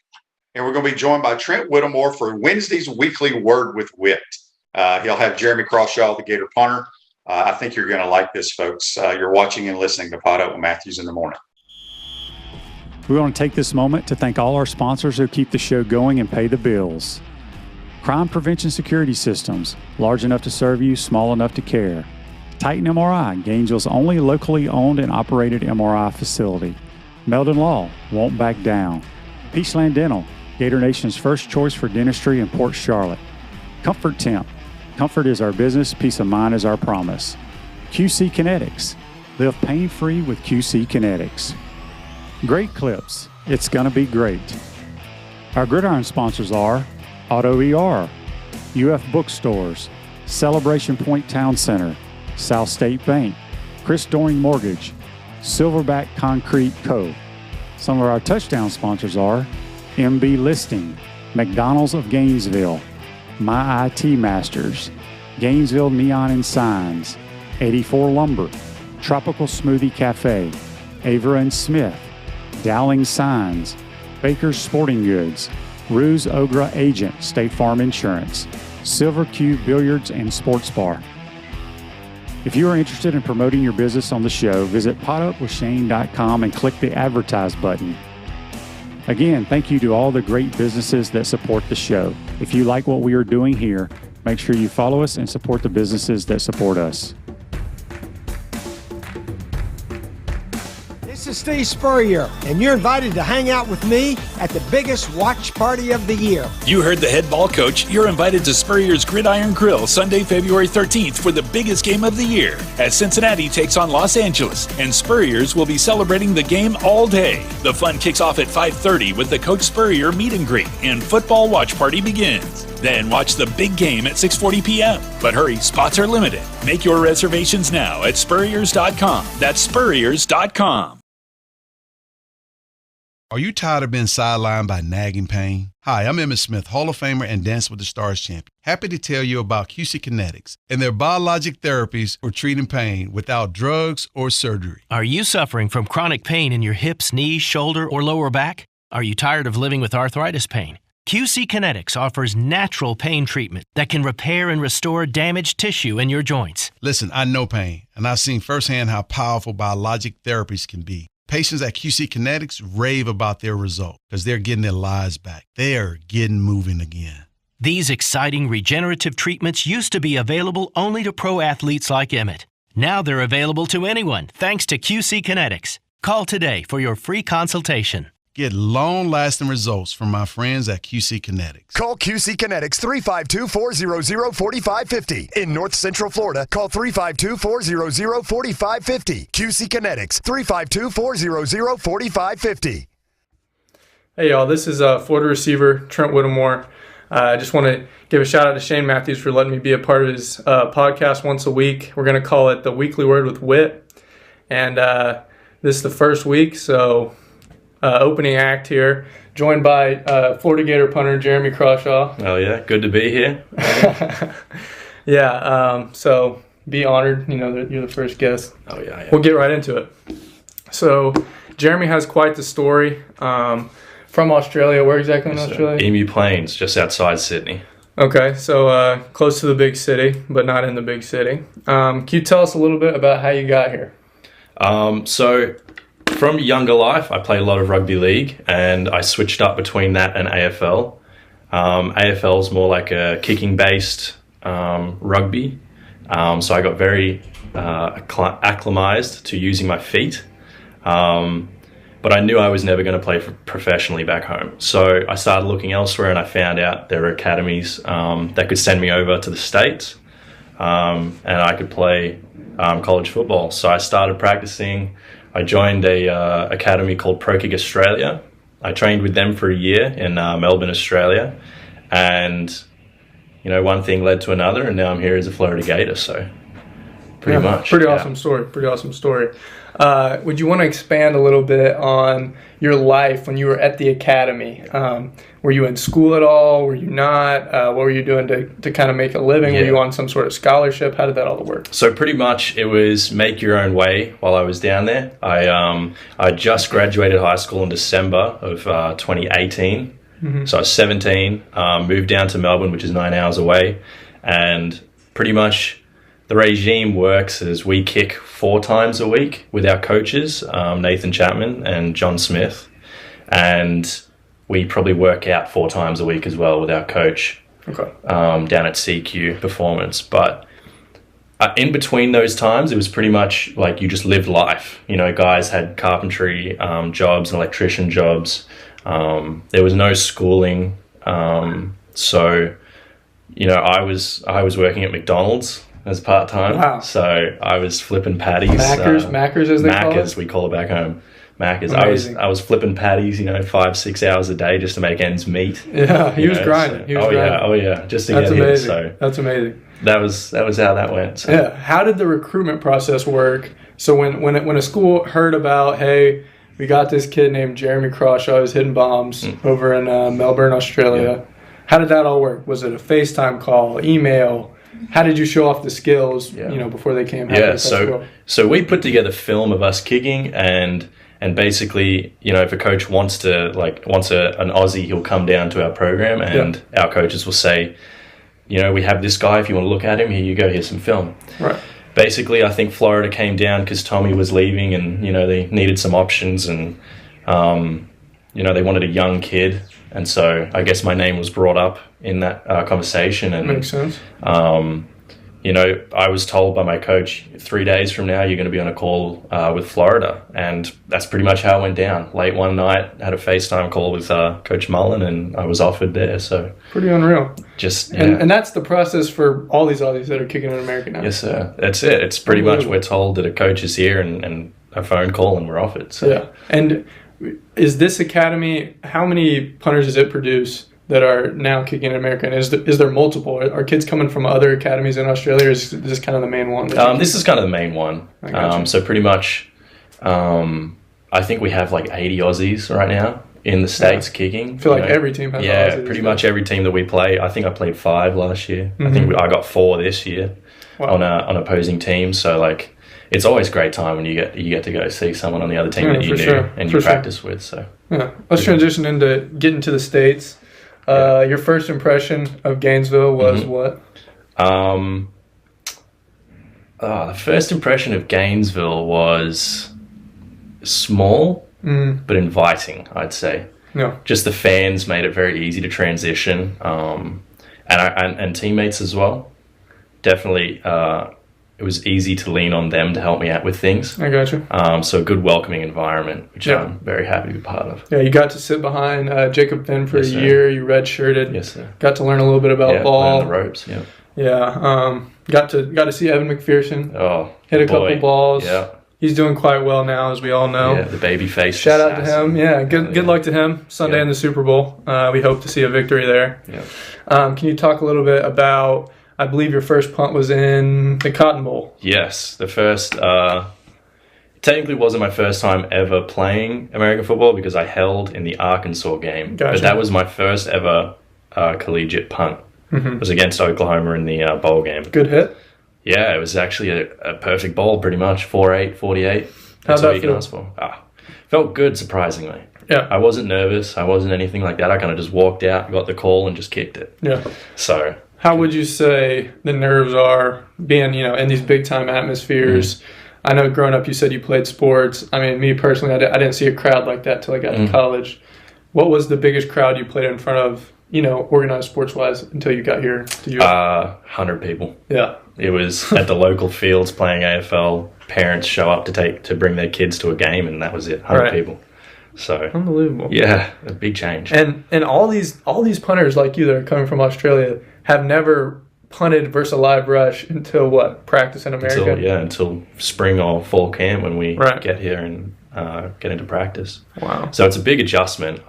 And we're going to be joined by Trent Whittemore for Wednesday's weekly Word with Whit. He'll have Jeremy Crawshaw, the Gator punter. I think you're going to like this, folks. You're watching and listening to Pod Up with Matthews in the Morning. We want to take this moment to thank all our sponsors who keep the show going and pay the bills. Crime Prevention Security Systems, large enough to serve you, small enough to care. Titan MRI, Gainesville's only locally owned and operated MRI facility. Meldon Law, won't back down. Peachland Dental, Gator Nation's first choice for dentistry in Port Charlotte. Comfort Temp. Comfort is our business, peace of mind is our promise. QC Kinetics. Live pain-free with QC Kinetics. Great Clips. It's gonna be great. Our Gridiron sponsors are Auto ER, UF Bookstores, Celebration Point Town Center, South State Bank, Chris Doring Mortgage, Silverback Concrete Co. Some of our touchdown sponsors are MB Listing, McDonald's of Gainesville, My IT Masters, Gainesville Neon and Signs, 84 Lumber, Tropical Smoothie Cafe, Avera and Smith, Dowling Signs, Baker's Sporting Goods, Ruse Ogra Agent, State Farm Insurance, Silver Cube Billiards and Sports Bar. If you are interested in promoting your business on the show, visit potupwithshane.com and click the Advertise button. Again, thank you to all the great businesses that support the show. If you like what we are doing here, make sure you follow us and support the businesses that support us. This is Steve Spurrier, and you're invited to hang out with me at the biggest watch party of the year. You heard the head ball coach. You're invited to Spurrier's Gridiron Grill Sunday, February 13th for the biggest game of the year as Cincinnati takes on Los Angeles, and Spurrier's will be celebrating the game all day. The fun kicks off at 5:30 with the Coach Spurrier meet and greet, and football watch party begins. Then watch the big game at 6:40 p.m. But hurry, spots are limited. Make your reservations now at Spurriers.com. That's Spurriers.com. Are you tired of being sidelined by nagging pain? Hi, I'm Emmitt Smith, Hall of Famer and Dance with the Stars champion. Happy to tell you about QC Kinetics and their biologic therapies for treating pain without drugs or surgery. Are you suffering from chronic pain in your hips, knees, shoulder, or lower back? Are you tired of living with arthritis pain? QC Kinetics offers natural pain treatment that can repair and restore damaged tissue in your joints. Listen, I know pain, and I've seen firsthand how powerful biologic therapies can be. Patients at QC Kinetics rave about their results because they're getting their lives back. They are getting moving again. These exciting regenerative treatments used to be available only to pro athletes like Emmitt. Now they're available to anyone thanks to QC Kinetics. Call today for your free consultation. Get long-lasting results from my friends at QC Kinetics. Call QC Kinetics 352-400-4550. In North Central Florida, call 352-400-4550. QC Kinetics 352-400-4550. Hey y'all, this is Florida receiver Trent Whittemore. I just want to give a shout out to Shane Matthews for letting me be a part of his podcast once a week. We're going to call it the Weekly Word with Whit. And this is the first week, so opening act here, joined by Florida Gator punter Jeremy Crawshaw. Oh yeah, good to be here. So be honored, that you're the first guest. Oh yeah. We'll get right into it. So Jeremy has quite the story. From Australia. Where exactly in Australia? Emu Plains, just outside Sydney. Okay, so close to the big city, but not in the big city. Can you tell us a little bit about how you got here? So from younger life, I played a lot of rugby league, and I switched up between that and AFL. AFL is more like a kicking-based rugby, so I got very acclimatized to using my feet. But I knew I was never going to play professionally back home. So I started looking elsewhere, and I found out there were academies that could send me over to the States, and I could play college football. So I started practicing. I joined a academy called Pro Kick Australia. I trained with them for a year in Melbourne, Australia. And, one thing led to another, and now I'm here as a Florida Gator, so pretty much. Pretty awesome story. Would you want to expand a little bit on your life when you were at the academy? Were you in school at all? Were you not? What were you doing to kind of make a living? Yeah. Were you on some sort of scholarship? How did that all work? So pretty much it was make your own way while I was down there. I just graduated high school in December of 2018. Mm-hmm. So I was 17, moved down to Melbourne, which is 9 hours away, and pretty much the regime works as we kick 4 times a week with our coaches, Nathan Chapman and John Smith, and we probably work out 4 times a week as well with our coach. Okay. Down at CQ Performance. But in between those times, it was pretty much like you just lived life. Guys had carpentry jobs and electrician jobs. There was no schooling. So, I was working at McDonald's as part-time. Wow. So I was flipping patties. Maccas as they call it? Maccas, we call it back home. Maccas. Amazing. I was flipping patties, 5-6 hours a day just to make ends meet. Yeah, he was grinding. Oh yeah, just to get in. So that's amazing. That was how that went. So. Yeah. How did the recruitment process work? So when a school heard about, hey, we got this kid named Jeremy Crawshaw who's hitting bombs over in Melbourne, Australia. Yeah. How did that all work? Was it a FaceTime call, email? How did you show off the skills, before they came? Yeah, so we put together film of us kicking, and basically, if a coach wants an Aussie, he'll come down to our program, and our coaches will say, we have this guy, if you want to look at him, here you go, here's some film. Right. Basically, I think Florida came down because Tommy was leaving, and they needed some options, and they wanted a young kid, and so I guess my name was brought up in that conversation. And makes sense. I was told by my coach, 3 days from now you're going to be on a call with Florida, and that's pretty much how it went down. Late one night, had a FaceTime call with Coach Mullen, and I was offered there. So pretty unreal. Just and that's the process for all these Aussies that are kicking in America now. Yes, sir. That's it. It's pretty much we're told that a coach is here and a phone call, and we're offered. So. Yeah. And is this academy? How many punters does it produce that are now kicking in America? And is there multiple? Are kids coming from other academies in Australia, or is this kind of the main one? This is kind of the main one. So pretty much, I think we have like 80 Aussies right now in the States kicking. I feel like every team has Aussies. Pretty much every team that we play. I think I played 5 last year. I think I got 4 this year on opposing teams. So it's always a great time when you get to go see someone on the other team that you knew and you practice with. So let's transition into getting to the States. Your first impression of Gainesville was what? The first impression of Gainesville was small, but inviting, I'd say. No. Just the fans made it very easy to transition, and teammates as well. Definitely, it was easy to lean on them to help me out with things. I got you. So a good welcoming environment, which I'm very happy to be part of. Yeah, you got to sit behind Jacob Finn for a year. You redshirted. Yes, sir. Got to learn a little bit about ball. Learn the ropes, yeah. Yeah, got to see Evan McPherson. Oh, hit a couple balls. Yeah. He's doing quite well now, as we all know. Yeah, the baby face. Shout out to him. Yeah, good luck to him Sunday in the Super Bowl. We hope to see a victory there. Yeah. Can you talk a little bit about, I believe your first punt was in the Cotton Bowl? Yes, the first, technically wasn't my first time ever playing American football because I held in the Arkansas game. Gotcha. But that was my first ever collegiate punt. It was against Oklahoma in the bowl game. Good hit? Yeah, it was actually a perfect bowl, pretty much. 4-8, 48. That's all you can ask for. Felt good, surprisingly. Yeah. I wasn't nervous. I wasn't anything like that. I kind of just walked out, got the call, and just kicked it. Yeah. So... How would you say the nerves are being, in these big-time atmospheres? I know growing up you said you played sports. I mean, me personally, I didn't see a crowd like that till I got to college. What was the biggest crowd you played in front of, organized sports-wise until you got here to US? 100 people. Yeah. It was at the local fields playing AFL. Parents show up to bring their kids to a game, and that was it, 100 people. So unbelievable. Yeah, a big change. And all these punters like you that are coming from Australia have never punted versus a live rush until what? Practice in America? Until spring or fall camp when we get here and get into practice. Wow. So it's a big adjustment.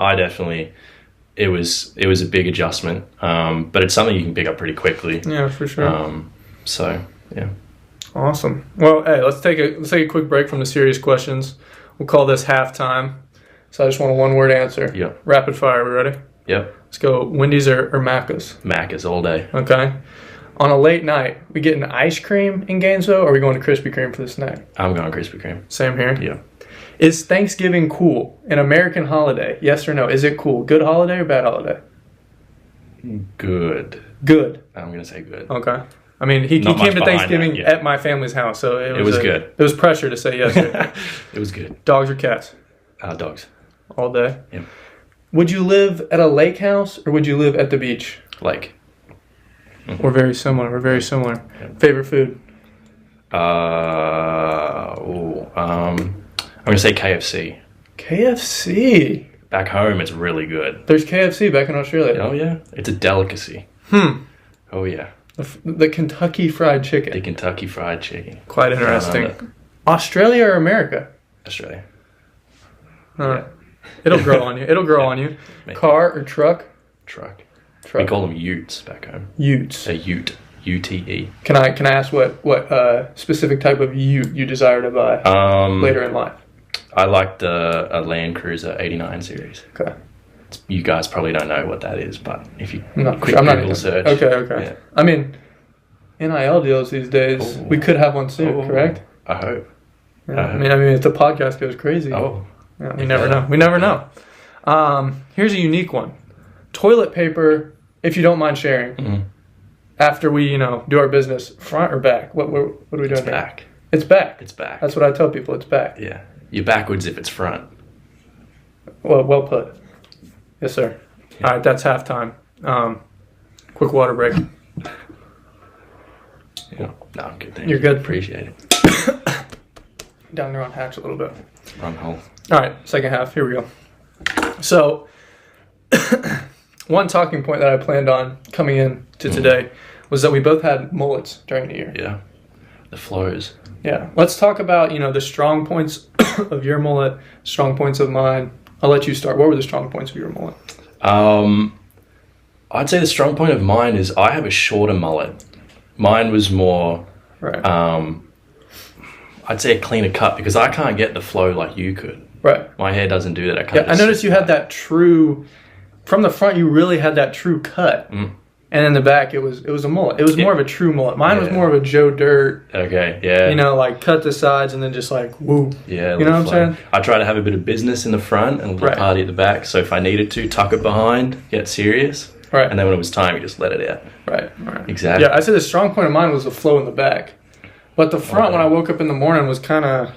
It was a big adjustment, but it's something you can pick up pretty quickly. Yeah, for sure. So yeah. Awesome. Well, hey, let's take a quick break from the serious questions. We'll call this halftime. So I just want a one-word answer. Yeah. Rapid fire. We ready? Yep. Let's go. Wendy's or Macca's? Macca's all day. Okay. On a late night, we getting ice cream in Gainesville, or are we going to Krispy Kreme for the snack? I'm going Krispy Kreme. Same here? Yeah. Is Thanksgiving cool? An American holiday? Yes or no? Is it cool? Good holiday or bad holiday? Good. Good. I'm going to say good. Okay. I mean, he came to Thanksgiving at my family's house, so it was good. It was pressure to say yes. It was good. Dogs or cats? Dogs. All day? Yeah. Would you live at a lake house or would you live at the beach? Lake. We're very similar. Yeah. Favorite food? I'm going to say KFC. KFC? Back home, it's really good. There's KFC back in Australia? Oh, yeah. It's a delicacy. Oh, yeah. The Kentucky Fried Chicken. The Kentucky Fried Chicken. Quite interesting. Australia or America? Australia. Yeah. It'll grow on you. Maybe. Car or truck? Truck. We call them utes back home. Utes. A ute. UTE. Can I ask what specific type of ute you desire to buy later in life? I liked a Land Cruiser 89 series. Okay. You guys probably don't know what that is, but if you I'm not quick sure. Google search. Okay. Yeah. I mean, NIL deals these days, we could have one soon, correct? I hope. Yeah. I mean, if the podcast goes crazy. Yeah, we never know. We never know. Here's a unique one. Toilet paper, if you don't mind sharing. Mm-hmm. After we, do our business, front or back? What are we doing? It's here? back. It's back. It's back. That's what I tell people. It's back. Yeah. You're backwards if it's front. Well put. Yes, sir. Yeah. All right, that's halftime. Quick water break. Yeah. No, I'm good. Thank You're good. Appreciate it. Down there on hatch a little bit. Run hole. All right, second half. Here we go. So, one talking point that I planned on coming in to today was that we both had mullets during the year. Yeah. The flows. Yeah. Let's talk about, the strong points of your mullet, strong points of mine. I'll let you start. What were the strong points of your mullet? I'd say the strong point of mine is I have a shorter mullet. Mine was more, right. I'd say a cleaner cut because I can't get the flow like you could. Right. My hair doesn't do that. I noticed you had that true, from the front you really had that true cut. Mm. And in the back, it was a mullet. It was more of a true mullet. Mine was more of a Joe Dirt. Okay, yeah. Like cut the sides and then just like, woo. Yeah. You know what I'm saying? I try to have a bit of business in the front and a little party at the back. So if I needed to, tuck it behind, get serious. Right. And then when it was time, you just let it out. Right. Exactly. Yeah, I said the strong point of mine was the flow in the back. But the front, when I woke up in the morning, was kind of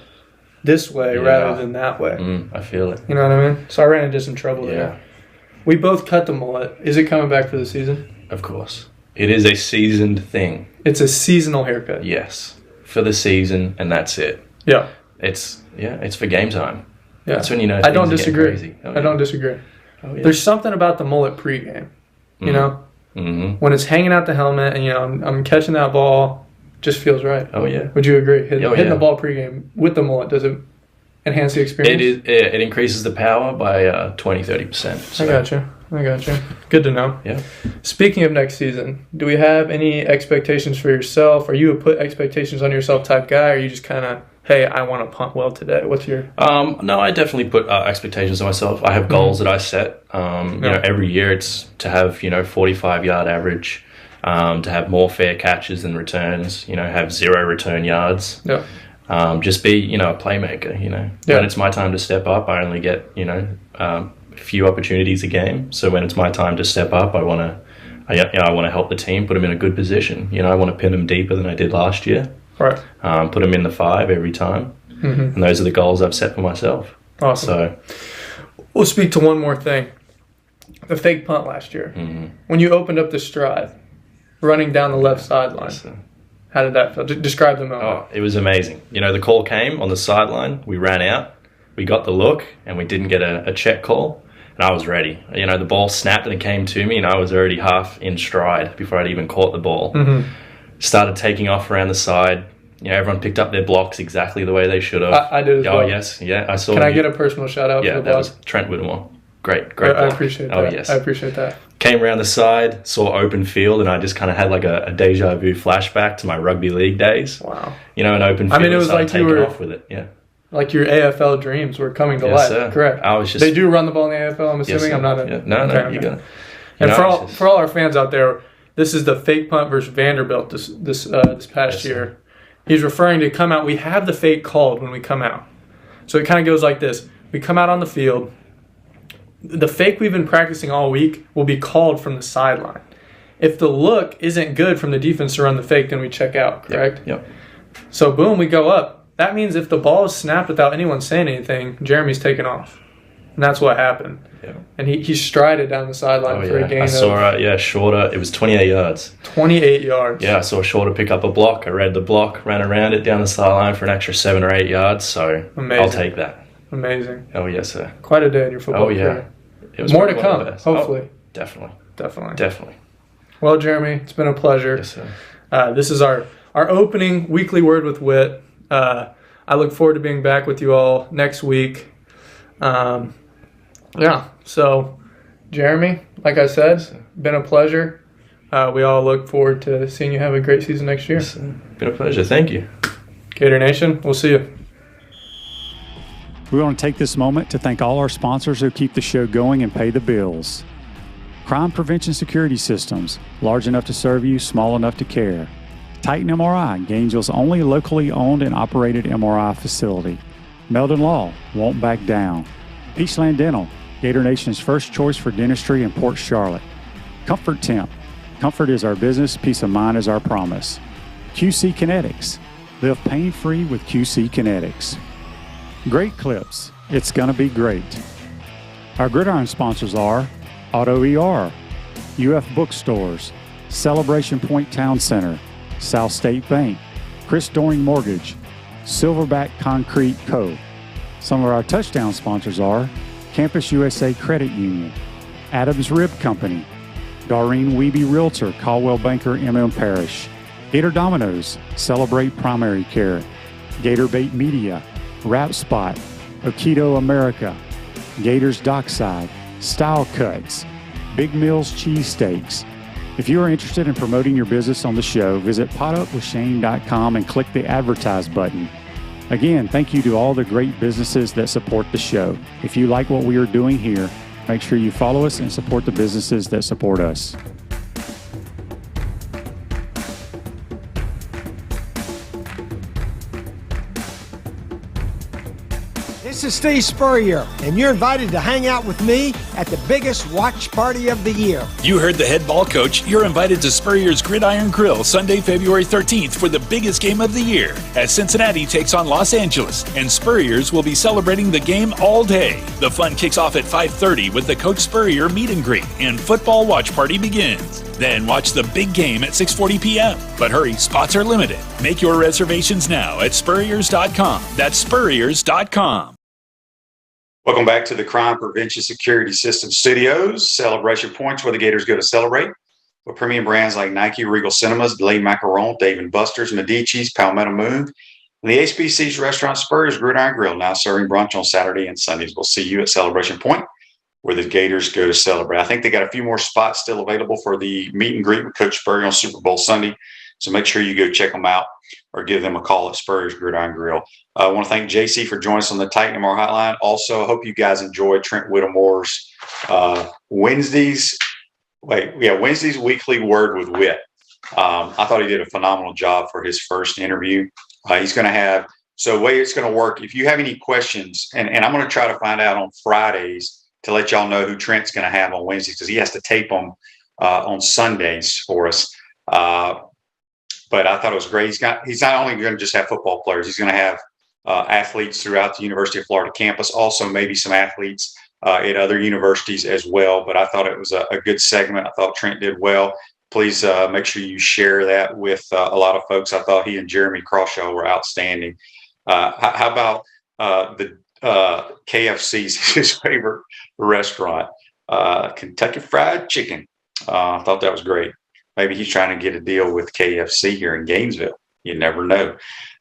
this way rather than that way. I feel it. You know what I mean? So I ran into some trouble there. We both cut the mullet. Is it coming back for the season? Of course. It is a seasoned thing. It's a seasonal haircut. Yes. For the season, and that's it. Yeah. It's for game time. Yeah. That's when you know I don't things are getting disagree. crazy. Oh, I don't disagree. Oh, yeah. There's something about the mullet pregame. You know? Mm-hmm. When it's hanging out the helmet and, I'm catching that ball, just feels right. Oh, yeah. Would you agree? Hitting the ball pregame with the mullet, does it enhance the experience? It increases the power by 20-30%. So. I got you. Good to know. Yeah. Speaking of next season, do we have any expectations for yourself? Are you a put expectations on yourself type guy? Or are you just kind of, hey, I want to punt well today? What's your... No, I definitely put expectations on myself. I have goals that I set. Every year it's to have, 45-yard average, to have more fair catches than returns, have 0 return yards. Yeah. Just be, a playmaker, When it's my time to step up, I only get, few opportunities a game. So when it's my time to step up, I want to help the team, put them in a good position. I want to pin them deeper than I did last year. Right. Put them in the 5 every time. Mm-hmm. And those are the goals I've set for myself. Awesome. So we'll speak to one more thing. The fake punt last year. Mm-hmm. When you opened up the stride, running down the left sideline, how did that feel? Describe the moment. Oh, it was amazing. The call came on the sideline. We ran out. We got the look, and we didn't get a check call. And I was ready. The ball snapped and it came to me, and I was already half in stride before I'd even caught the ball. Mm-hmm. Started taking off around the side. Everyone picked up their blocks exactly the way they should have. I did as well. Oh, yes. Yeah, I saw. Can I get a personal shout out for the block? That was Trent Whittemore. Great I block. appreciate that. Oh, yes. I appreciate that. Came around the side, saw open field, and I just kind of had like a deja vu flashback to my rugby league days. Wow. An open field. I mean, it was like you were off with it. Yeah. Like your AFL dreams were coming to life. Sir. Correct. I was just. They do run the ball in the AFL. I'm assuming. Yes, I'm not a. Yeah. No, okay. you're gonna. And for all our fans out there, this is the fake punt versus Vanderbilt this past year. He's referring to come out. We have the fake called when we come out, so it kind of goes like this: we come out on the field. The fake we've been practicing all week will be called from the sideline. If the look isn't good from the defense to run the fake, then we check out. Correct. Yep. So boom, we go up. That means if the ball is snapped without anyone saying anything, Jeremy's taken off. And that's what happened. Yeah. And he strided down the sideline for a gain I saw shorter. It was 28 yards. 28 yards. Yeah, I saw Shorter pick up a block. I read the block, ran around it down the sideline for an extra 7 or 8 yards. So amazing. I'll take that. Amazing. Oh, yes, sir. Quite a day in your football career. It was more to come, hopefully. Oh, definitely. Definitely. Well, Jeremy, it's been a pleasure. Yes, sir. This is our opening weekly Word with Whit. I look forward to being back with you all next week. So, Jeremy, like I said, been a pleasure. We all look forward to seeing you have a great season next year. It's been a pleasure. Thank you. Gator Nation, we'll see you. We want to take this moment to thank all our sponsors who keep the show going and pay the bills. Crime Prevention Security Systems, large enough to serve you, small enough to care. Titan MRI, Gainesville's only locally owned and operated MRI facility. Meldon Law, won't back down. Peachland Dental, Gator Nation's first choice for dentistry in Port Charlotte. Comfort Temp, comfort is our business, peace of mind is our promise. QC Kinetics, live pain-free with QC Kinetics. Great Clips, it's gonna be great. Our Gridiron sponsors are Auto ER, UF Bookstores, Celebration Point Town Center, South State Bank, Chris Doring Mortgage, Silverback Concrete Co. Some of our touchdown sponsors are Campus USA Credit Union, Adams Rib Company, Doreen Wiebe Realtor, Caldwell Banker, MM Parish, Gator Dominoes, Celebrate Primary Care, Gator Bait Media, Wrap Spot, Okido America, Gators Dockside, Style Cuts, Big Mills Cheesesteaks. If you are interested in promoting your business on the show, visit potupwithshane.com and click the advertise button. Again, thank you to all the great businesses that support the show. If you like what we are doing here, make sure you follow us and support the businesses that support us. This is Steve Spurrier, and you're invited to hang out with me at the biggest watch party of the year. You heard the head ball coach. You're invited to Spurrier's Gridiron Grill Sunday, February 13th for the biggest game of the year as Cincinnati takes on Los Angeles, and Spurrier's will be celebrating the game all day. The fun kicks off at 5:30 with the Coach Spurrier meet and greet, and football watch party begins. Then watch the big game at 6:40 p.m. But hurry, spots are limited. Make your reservations now at Spurriers.com. That's Spurriers.com. Welcome back to the Crime Prevention Security System Studios, Celebration Points, where the Gators go to celebrate. With premium brands like Nike, Regal Cinemas, Delayed Macaron, Dave & Buster's, Medici's, Palmetto Moon, and the HBC's restaurant Spurrier's Gridiron Grill, now serving brunch on Saturday and Sundays. We'll see you at Celebration Point, where the Gators go to celebrate. I think they got a few more spots still available for the meet and greet with Coach Spurrier on Super Bowl Sunday. So make sure you go check them out or give them a call at Spurrier's Gridiron Grill. I want to thank JC for joining us on the Titan MR hotline. Also, I hope you guys enjoyed Trent Whittemore's Wednesday's weekly word with Whit. I thought he did a phenomenal job for his first interview. He's going to have, so the way it's going to work, if you have any questions, and I'm going to try to find out on Fridays to let y'all know who Trent's going to have on Wednesdays, because he has to tape them on Sundays for us. But I thought it was great. He's not only going to just have football players, he's going to have athletes throughout the University of Florida campus, also maybe some athletes at other universities as well. But I thought it was a good segment. I thought Trent did well. Please make sure you share that with a lot of folks. I thought he and Jeremy Crawshaw were outstanding. How about the KFC's his favorite restaurant, Kentucky Fried Chicken? I thought that was great. Maybe he's trying to get a deal with KFC here in Gainesville. You never know.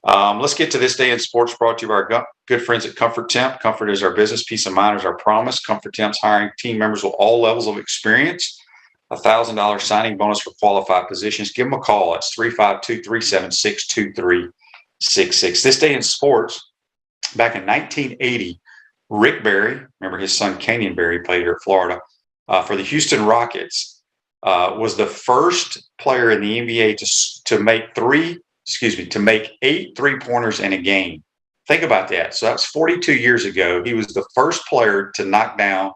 Let's get to this day in sports, brought to you by our good friends at Comfort Temp. Comfort is our business. Peace of mind is our promise. Comfort Temp's hiring team members with all levels of experience. $1,000 signing bonus for qualified positions. Give them a call. It's 352-376-2366. This day in sports, back in 1980, Rick Barry, remember his son Kenyon Barry played here at Florida, for the Houston Rockets, was the first player in the NBA to make 8 3-pointers in a game. Think about that. So that's 42 years ago. He was the first player to knock down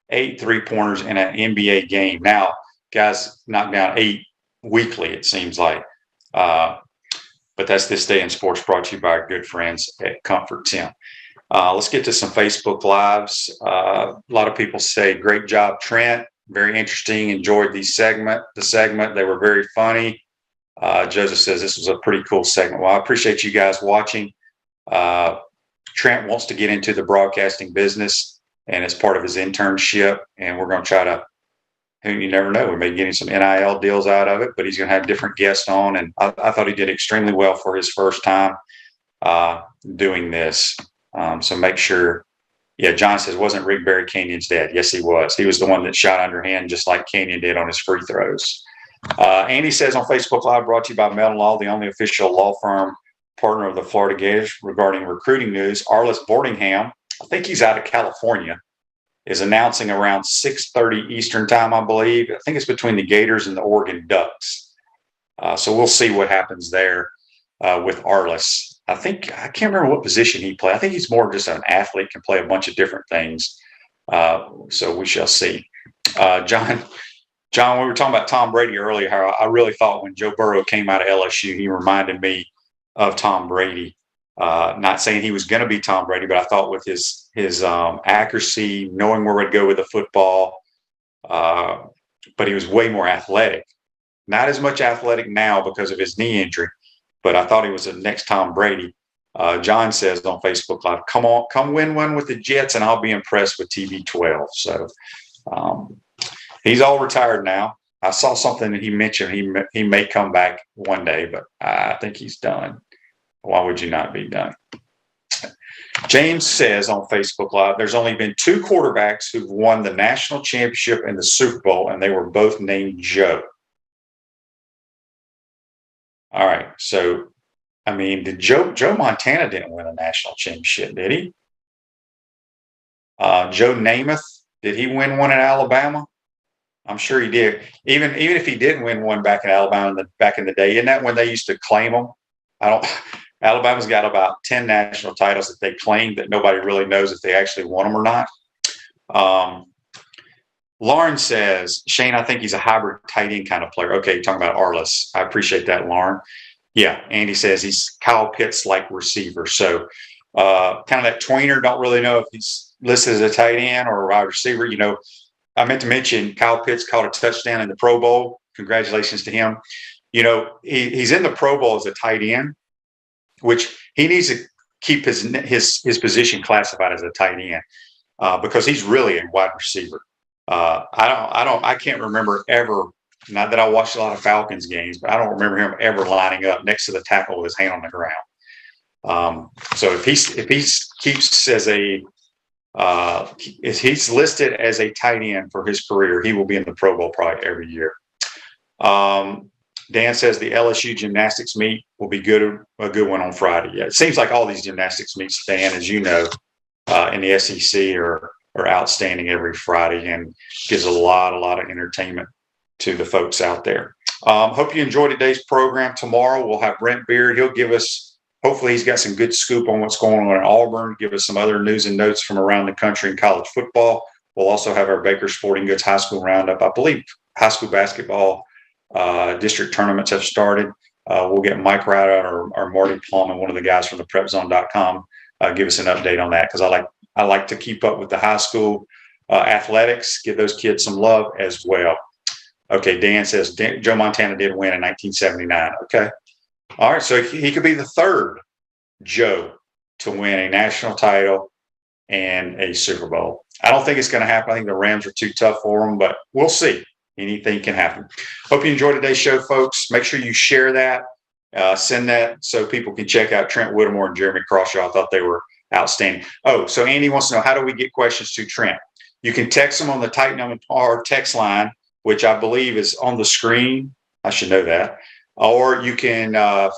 8 3-pointers in an NBA game. Now, guys knock down 8 weekly, it seems like. But that's this day in sports, brought to you by our good friends at Comfort Temp. Let's get to some Facebook Lives. A lot of people say, great job, Trent. Very interesting. Enjoyed the segment. They were very funny. Joseph says this was a pretty cool segment. Well, I appreciate you guys watching. Trent wants to get into the broadcasting business, and it's part of his internship. And we're going to try to, you never know, we may get him some NIL deals out of it, but he's going to have different guests on. And I thought he did extremely well for his first time doing this. So make sure. Yeah, John says, wasn't Rick Barry Kenyon's dad? Yes, he was. He was the one that shot underhand, just like Kenyon did on his free throws. Andy says on Facebook Live, brought to you by Meldon Law, the only official law firm partner of the Florida Gators regarding recruiting news. Arliss Boardingham I think he's out of California, is announcing around 6:30 Eastern time, I believe. I think it's between the Gators and the Oregon Ducks. So we'll see what happens there with Arliss. I can't remember what position he played. I think he's more just an athlete, can play a bunch of different things. So we shall see. John, we were talking about Tom Brady earlier, how I really thought when Joe Burrow came out of LSU, he reminded me of Tom Brady. Not saying he was going to be Tom Brady, but I thought with his accuracy, knowing where to go with the football, but he was way more athletic. Not as much athletic now because of his knee injury, but I thought he was the next Tom Brady. John says on Facebook Live, come win one with the Jets, and I'll be impressed with TB12. So he's all retired now. I saw something that he mentioned he may come back one day, but I think he's done. Why would you not be done? James says on Facebook Live, there's only been 2 quarterbacks who've won the national championship and the Super Bowl, and they were both named Joe. All right. So, I mean, Joe Montana didn't win a national championship, did he? Joe Namath, did he win one in Alabama? I'm sure he did. Even if he didn't win one back in Alabama back in the day, isn't that when they used to claim them? Alabama's got about 10 national titles that they claim that nobody really knows if they actually won them or not. Lauren says, Shane, I think he's a hybrid tight end kind of player. Okay, you're talking about Arliss. I appreciate that, Lauren. Yeah, Andy says he's Kyle Pitts-like receiver. So kind of that tweener, don't really know if he's listed as a tight end or a wide receiver. You know, I meant to mention Kyle Pitts caught a touchdown in the Pro Bowl. Congratulations to him. You know, he's in the Pro Bowl as a tight end, which he needs to keep his position classified as a tight end because he's really a wide receiver. I can't remember ever, not that I watched a lot of Falcons games, but I don't remember him ever lining up next to the tackle with his hand on the ground. So if keeps as if he's listed as a tight end for his career, he will be in the Pro Bowl probably every year. Dan says the LSU gymnastics meet will be a good one on Friday. Yeah, it seems like all these gymnastics meets, Dan, as you know, in the SEC are outstanding every Friday and gives a lot of entertainment to the folks out there. Hope you enjoyed today's program. Tomorrow we'll have Brent Beard. He'll give us, hopefully he's got some good scoop on what's going on in Auburn, give us some other news and notes from around the country in college football. We'll also have our Baker Sporting Goods High School Roundup. I believe high school basketball district tournaments have started. We'll get Mike Ryder or Marty Plum and one of the guys from the prepzone.com give us an update on that because I like to keep up with the high school athletics, give those kids some love as well. Okay, Dan says Joe Montana did win in 1979. Okay. All right, so he could be the third Joe to win a national title and a Super Bowl. I don't think it's going to happen. I think the Rams are too tough for them, but we'll see. Anything can happen. Hope you enjoyed today's show, folks. Make sure you share that. Send that so people can check out Trent Whittemore and Jeremy Crawshaw. I thought they were outstanding. Oh, so Andy wants to know, how do we get questions to Trent? You can text them on the Titan R text line, which I believe is on the screen. I should know that. Or you can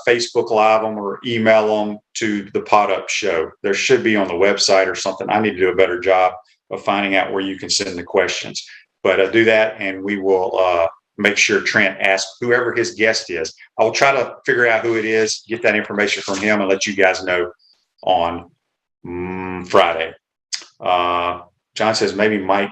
Facebook Live them or email them to the Pod Up Show. There should be on the website or something. I need to do a better job of finding out where you can send the questions. But do that, and we will make sure Trent asks whoever his guest is. I will try to figure out who it is, get that information from him, and let you guys know on Friday. John says maybe Mike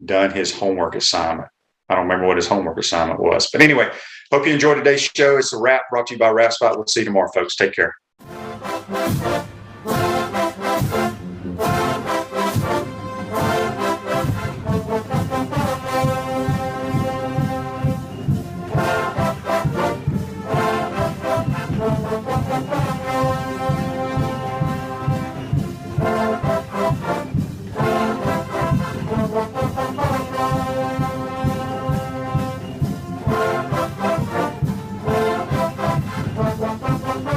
done his homework assignment. I don't remember what his homework assignment was. But anyway, hope you enjoyed today's show. It's a wrap brought to you by Wrap Spot. We'll see you tomorrow, folks. Take care.